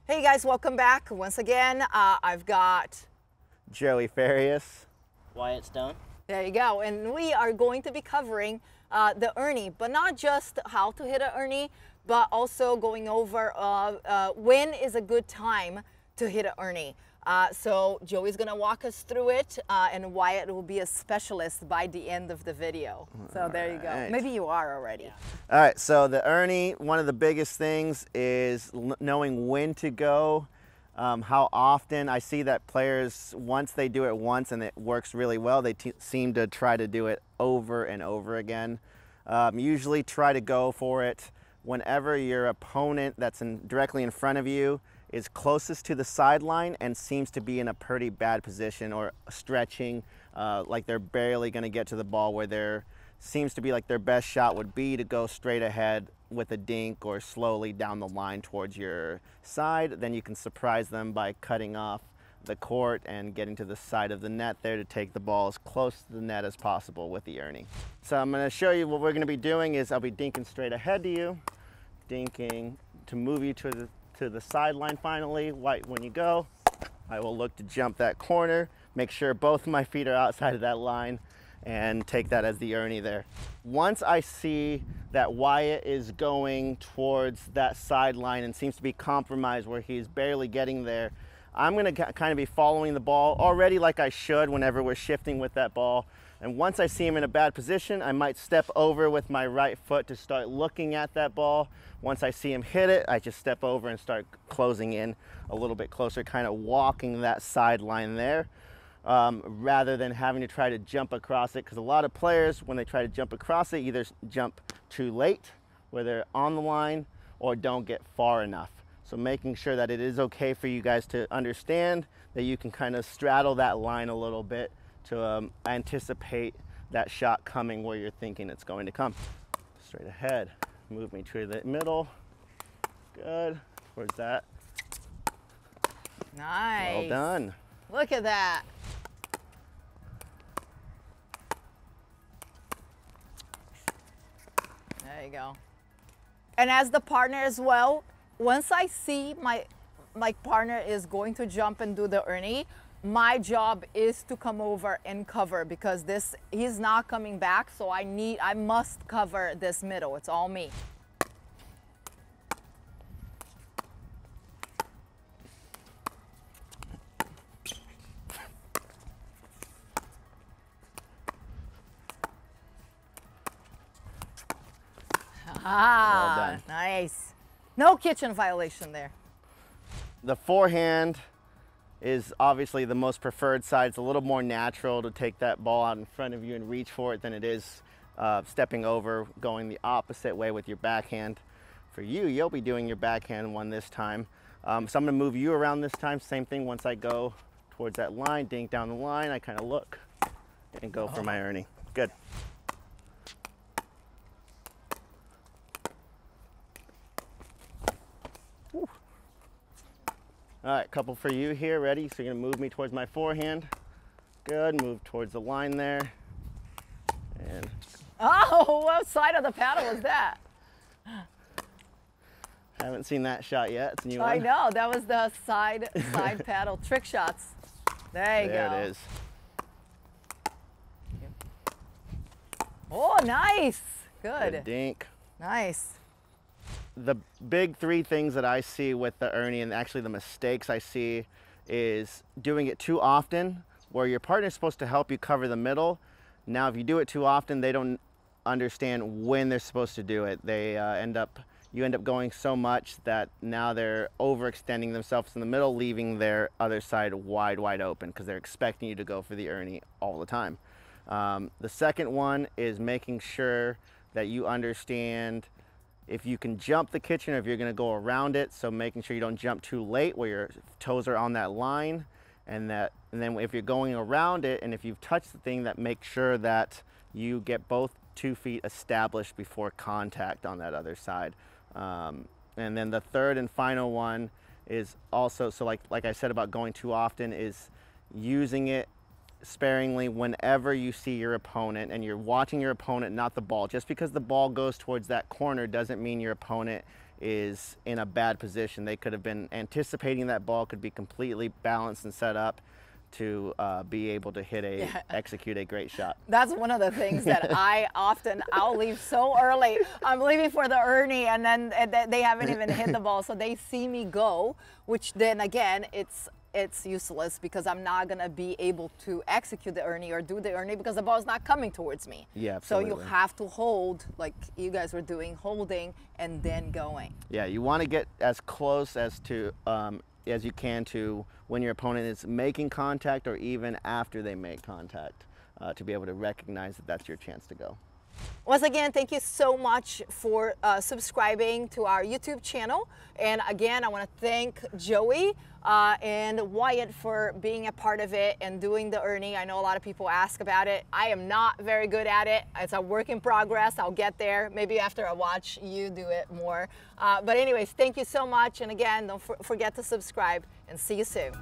Hey guys, welcome back. Once again, I've got Joey Farias. Wyatt Stone. There you go. And we are going to be covering the Erne, but not just how to hit an Erne, but also going over when is a good time to hit an Erne. So Joey's gonna walk us through it, and Wyatt will be a specialist by the end of the video. So there you go. Maybe you are already. Yeah. All right, so the Erne, one of the biggest things is knowing when to go, how often. I see that players, once they do it once and it works really well, they seem to try to do it over and over again. Usually try to go for it whenever your opponent that's directly in front of you is closest to the sideline and seems to be in a pretty bad position or stretching, like they're barely going to get to the ball, where there seems to be like their best shot would be to go straight ahead with a dink or slowly down the line towards your side. Then you can surprise them by cutting off the court and getting to the side of the net there to take the ball as close to the net as possible with the Erne. So I'm going to show you what we're going to be doing is I'll be dinking straight ahead to you, dinking to move you to the sideline finally. When you go, I will look to jump that corner, make sure both of my feet are outside of that line, and take that as the Erne there. Once I see that Wyatt is going towards that sideline and seems to be compromised where he's barely getting there, I'm gonna kind of be following the ball already like I should whenever we're shifting with that ball. And once I see him in a bad position, I might step over with my right foot to start looking at that ball. Once I see him hit it, I just step over and start closing in a little bit closer, kind of walking that sideline there, rather than having to try to jump across it. Because a lot of players, when they try to jump across it, either jump too late, where they're on the line, or don't get far enough. So making sure that it is okay for you guys to understand that you can kind of straddle that line a little bit to anticipate that shot coming where you're thinking it's going to come. Straight ahead, move me to the middle. Good, towards that. Nice. Well done. Look at that. There you go. And as the partner as well, once I see my partner is going to jump and do the Erne, my job is to come over and cover, because he's not coming back, so I must cover this middle. It's all me. Ah, well done. Nice. No kitchen violation there. The forehand is obviously the most preferred side. It's a little more natural to take that ball out in front of you and reach for it than it is stepping over, going the opposite way with your backhand. For you, you'll be doing your backhand one this time. So I'm gonna move you around this time. Same thing, once I go towards that line, dink down the line, I kind of look and go for my Erne. Good. Woo. All right, couple for you here, ready? So you're gonna move me towards my forehand. Good, move towards the line there. And Oh, what side of the paddle was that? haven't seen that shot yet, it's a new one. I know, that was the side paddle trick shots. There you go. There it is. Oh, nice. Good. Dink. Nice. The big three things that I see with the Erne, and actually the mistakes I see, is doing it too often, where your partner's supposed to help you cover the middle. Now, if you do it too often, they don't understand when they're supposed to do it. They you end up going so much that now they're overextending themselves in the middle, leaving their other side wide open, because they're expecting you to go for the Erne all the time. The second one is making sure that you understand if you can jump the kitchen or if you're going to go around it. So making sure you don't jump too late where your toes are on that line, and then if you're going around it and if you've touched the thing, that make sure that you get both 2 feet established before contact on that other side. And then the third and final one is also, so like I said about going too often, is using it sparingly whenever you see your opponent and you're watching your opponent, not the ball. Just because the ball goes towards that corner doesn't mean your opponent is in a bad position. They could have been anticipating that ball could be completely balanced and set up to be able to execute a great shot. That's one of the things that I'll leave so early. I'm leaving for the Erne, and then they haven't even hit the ball, so they see me go, which then again, it's useless because I'm not gonna be able to execute the Erne or do the Erne because the ball is not coming towards me. Yeah, absolutely. So you have to hold, like you guys were doing, holding and then going. Yeah, you want to get as close as you can to when your opponent is making contact or even after they make contact to be able to recognize that that's your chance to go. Once again, thank you so much for subscribing to our YouTube channel. And again, I want to thank Joey and Wyatt for being a part of it and doing the Erne. I know a lot of people ask about it. I am not very good at it. It's a work in progress. I'll get there. Maybe after I watch you do it more. But anyways, thank you so much. And again, don't forget to subscribe, and see you soon.